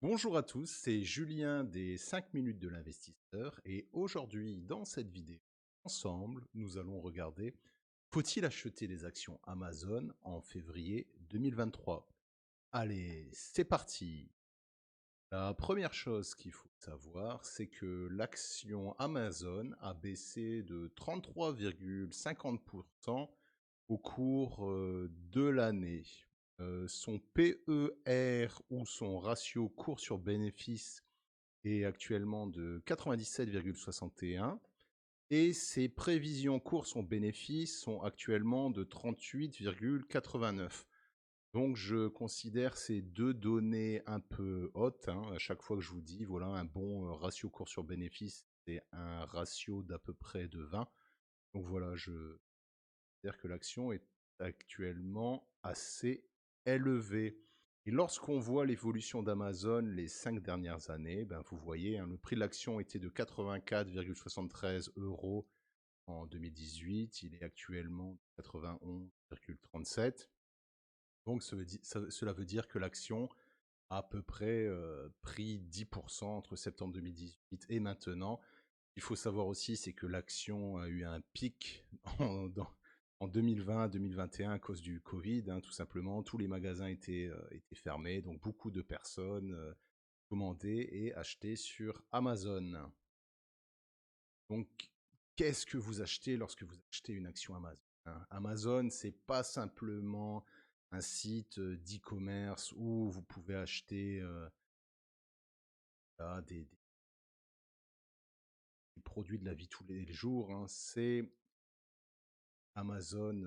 Bonjour à tous, c'est Julien des 5 minutes de l'investisseur et aujourd'hui dans cette vidéo, ensemble, nous allons regarder faut-il acheter des actions Amazon en février 2023? Allez, c'est parti. La première chose qu'il faut savoir, c'est que l'action Amazon a baissé de 33,50% au cours de l'année. Son PER ou son ratio cours sur bénéfice est actuellement de 97,61 et ses prévisions cours sur bénéfice sont actuellement de 38,89. Donc je considère ces deux données un peu hautes, hein. À chaque fois que je vous dis, voilà, un bon ratio cours sur bénéfice, c'est un ratio d'à peu près de 20. Donc voilà, je veux dire que l'action est actuellement assez élevée. Et lorsqu'on voit l'évolution d'Amazon les 5 dernières années, ben vous voyez, hein, le prix de l'action était de 84,73 euros en 2018, il est actuellement 91,37. Donc cela veut dire que l'action a à peu près pris 10% entre septembre 2018 et maintenant. Il faut savoir aussi, c'est que l'action a eu un pic en 2020-2021 à cause du Covid, hein, tout simplement. Tous les magasins étaient fermés, donc beaucoup de personnes commandaient et achetaient sur Amazon. Donc, qu'est-ce que vous achetez lorsque vous achetez une action Amazon, hein? Amazon, c'est pas simplement un site d'e-commerce où vous pouvez acheter des produits de la vie tous les jours, hein. C'est Amazon,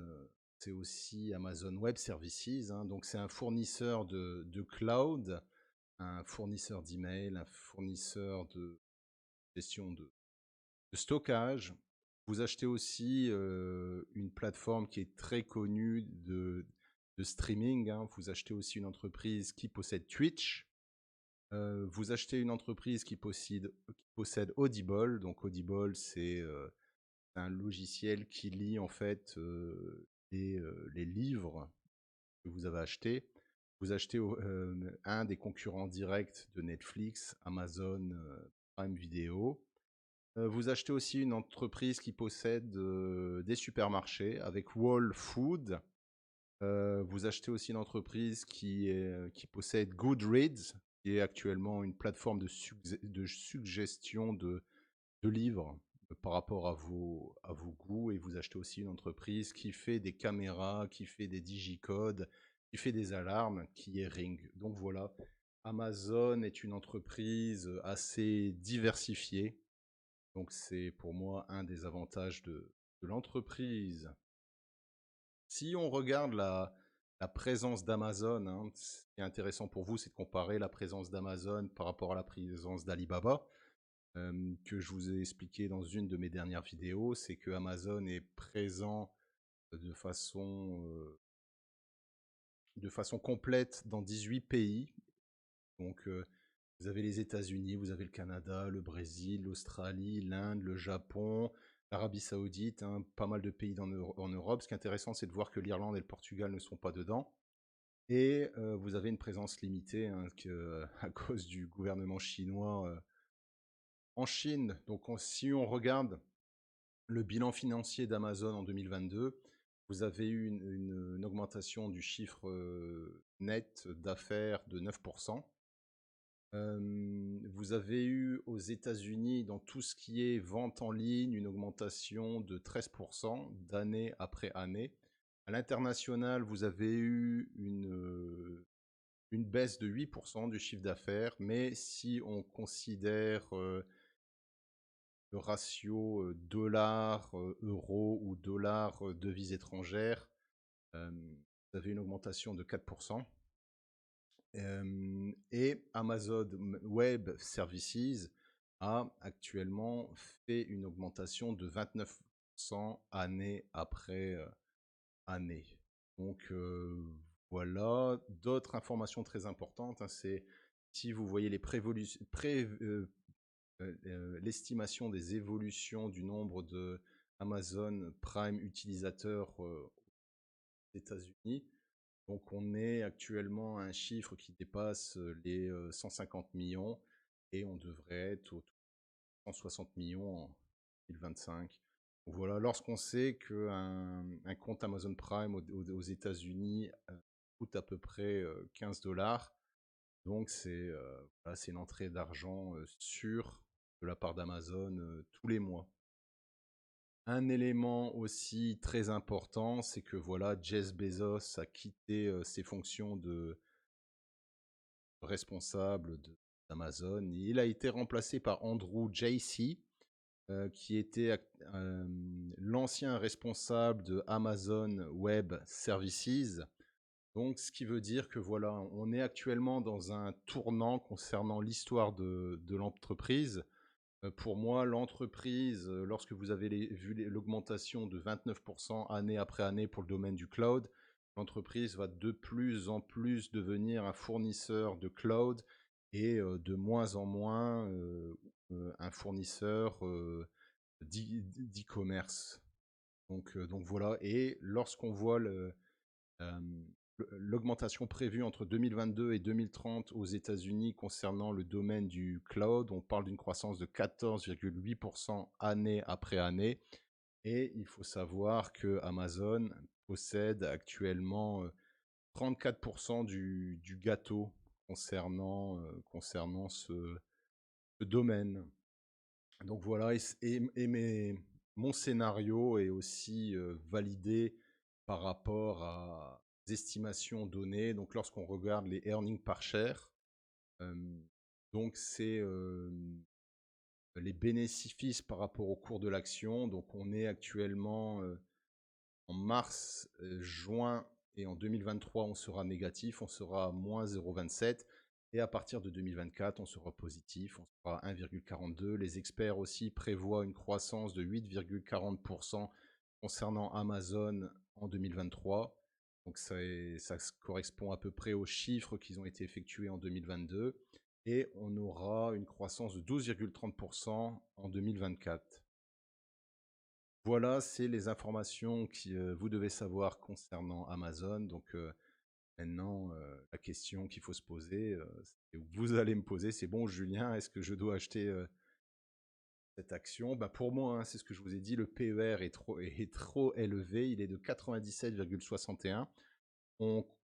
c'est aussi Amazon Web Services, hein. Donc, c'est un fournisseur de cloud, un fournisseur d'email, un fournisseur de gestion de stockage. Vous achetez aussi une plateforme qui est très connue de streaming, hein. Vous achetez aussi une entreprise qui possède Twitch. Vous achetez une entreprise qui possède Audible. Donc Audible, c'est un logiciel qui lit en fait les livres que vous avez achetés. Vous achetez un des concurrents directs de Netflix, Amazon Prime Video. Vous achetez aussi une entreprise qui possède des supermarchés avec Whole Food. Vous achetez aussi une entreprise qui possède Goodreads, qui est actuellement une plateforme de suggestion de livres par rapport à vos goûts. Et vous achetez aussi une entreprise qui fait des caméras, qui fait des digicodes, qui fait des alarmes, qui est Ring. Donc voilà, Amazon est une entreprise assez diversifiée. Donc c'est pour moi un des avantages de l'entreprise. Si on regarde la présence d'Amazon, hein, ce qui est intéressant pour vous, c'est de comparer la présence d'Amazon par rapport à la présence d'Alibaba, que je vous ai expliqué dans une de mes dernières vidéos. C'est que Amazon est présent de façon complète dans 18 pays. Donc vous avez les États-Unis, vous avez le Canada, le Brésil, l'Australie, l'Inde, le Japon, l'Arabie Saoudite, hein, pas mal de pays en Europe. Ce qui est intéressant, c'est de voir que l'Irlande et le Portugal ne sont pas dedans. Et vous avez une présence limitée, hein, à cause du gouvernement chinois en Chine. Donc si on regarde le bilan financier d'Amazon en 2022, vous avez eu une augmentation du chiffre net d'affaires de 9%. Vous avez eu aux États-Unis, dans tout ce qui est vente en ligne, une augmentation de 13% d'année après année. À l'international, vous avez eu une baisse de 8% du chiffre d'affaires, mais si on considère le ratio dollar-euro ou dollar-devise étrangère, vous avez une augmentation de 4%. Et Amazon Web Services a actuellement fait une augmentation de 29% année après année. Donc voilà, d'autres informations très importantes, hein, c'est si vous voyez l'estimation des évolutions du nombre de Amazon Prime utilisateurs aux États-Unis. Donc on est actuellement à un chiffre qui dépasse les 150 millions et on devrait être autour de 160 millions en 2025. Donc voilà, lorsqu'on sait qu'un compte Amazon Prime aux États-Unis coûte à peu près 15 dollars, donc voilà, c'est une entrée d'argent sûre de la part d'Amazon tous les mois. Un élément aussi très important, c'est que voilà, Jeff Bezos a quitté ses fonctions de responsable d'Amazon. Il a été remplacé par Andrew Jassy, qui était l'ancien responsable de Amazon Web Services. Donc, ce qui veut dire que voilà, on est actuellement dans un tournant concernant l'histoire de l'entreprise. Pour moi, l'entreprise, lorsque vous avez vu l'augmentation de 29% année après année pour le domaine du cloud, l'entreprise va de plus en plus devenir un fournisseur de cloud et de moins en moins un fournisseur d'e-commerce. Donc voilà, et lorsqu'on voit euh, l'augmentation prévue entre 2022 et 2030 aux États-Unis concernant le domaine du cloud, on parle d'une croissance de 14,8% année après année. Et il faut savoir que Amazon possède actuellement 34% du gâteau concernant ce domaine. Donc voilà, mon scénario est aussi validé par rapport à des estimations données. Donc lorsqu'on regarde les earnings par share, euh, donc c'est les bénéfices par rapport au cours de l'action. Donc on est actuellement en mars, juin et en 2023, on sera négatif, on sera à moins 0,27. Et à partir de 2024, on sera positif, on sera à 1,42. Les experts aussi prévoient une croissance de 8,40% concernant Amazon en 2023. Donc ça correspond à peu près aux chiffres qui ont été effectués en 2022. Et on aura une croissance de 12,30% en 2024. Voilà, c'est les informations que vous devez savoir concernant Amazon. Donc maintenant, la question qu'il faut se poser, vous allez me poser, c'est bon, Julien, est-ce que je dois acheter cette action? Bah, pour moi, hein, c'est ce que je vous ai dit, le PER est trop élevé, il est de 97,61.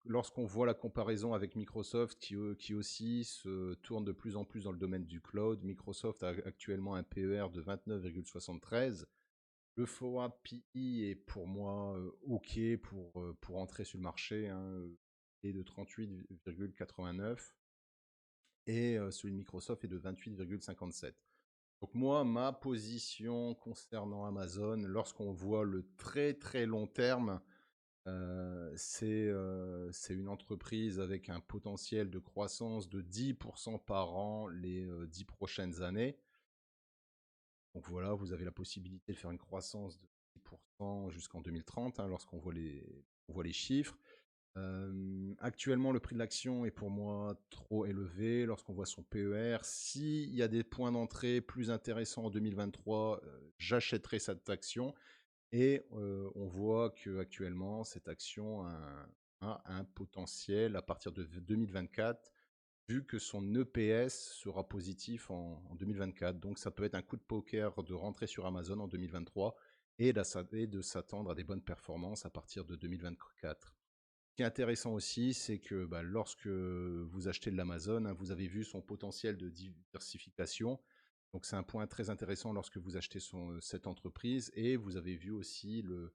Lorsqu'on voit la comparaison avec Microsoft, qui aussi se tourne de plus en plus dans le domaine du cloud, Microsoft a actuellement un PER de 29,73. Le forward PE est pour moi OK pour entrer sur le marché, hein, est de 38,89 et celui de Microsoft est de 28,57. Donc moi, ma position concernant Amazon, lorsqu'on voit le très très long terme, c'est une entreprise avec un potentiel de croissance de 10% par an les 10 prochaines années. Donc voilà, vous avez la possibilité de faire une croissance de 10% jusqu'en 2030, hein, lorsqu'on voit les chiffres. Actuellement, le prix de l'action est pour moi trop élevé lorsqu'on voit son PER. S'il y a des points d'entrée plus intéressants en 2023, j'achèterai cette action. Et on voit qu'actuellement, cette action a un potentiel à partir de 2024 vu que son EPS sera positif en 2024. Donc ça peut être un coup de poker de rentrer sur Amazon en 2023 et de s'attendre à des bonnes performances à partir de 2024. Ce qui est intéressant aussi, c'est que lorsque vous achetez de l'Amazon, hein, vous avez vu son potentiel de diversification. Donc c'est un point très intéressant lorsque vous achetez cette entreprise. Et vous avez vu aussi le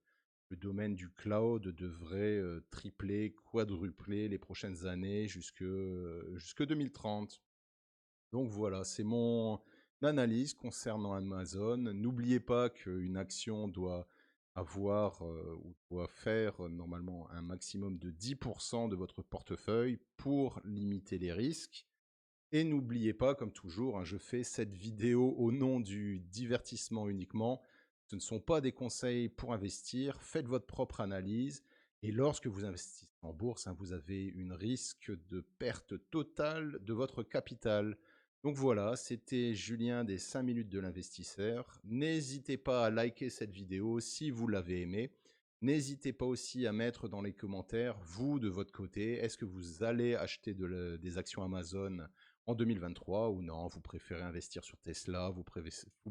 domaine du cloud devrait tripler, quadrupler les prochaines années jusque 2030. Donc voilà, c'est mon analyse concernant Amazon. N'oubliez pas qu'une action doit avoir ou doit faire normalement un maximum de 10% de votre portefeuille pour limiter les risques. Et n'oubliez pas, comme toujours, hein, je fais cette vidéo au nom du divertissement uniquement. Ce ne sont pas des conseils pour investir. Faites votre propre analyse. Et lorsque vous investissez en bourse, hein, vous avez un risque de perte totale de votre capital. Donc voilà, c'était Julien des 5 minutes de l'investisseur. N'hésitez pas à liker cette vidéo si vous l'avez aimée. N'hésitez pas aussi à mettre dans les commentaires, vous, de votre côté, est-ce que vous allez acheter des actions Amazon en 2023 ou non? Vous préférez investir sur Tesla, vous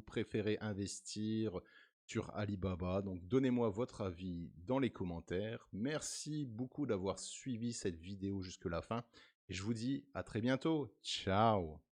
préférez investir sur Alibaba? Donc donnez-moi votre avis dans les commentaires. Merci beaucoup d'avoir suivi cette vidéo jusque la fin et je vous dis à très bientôt. Ciao!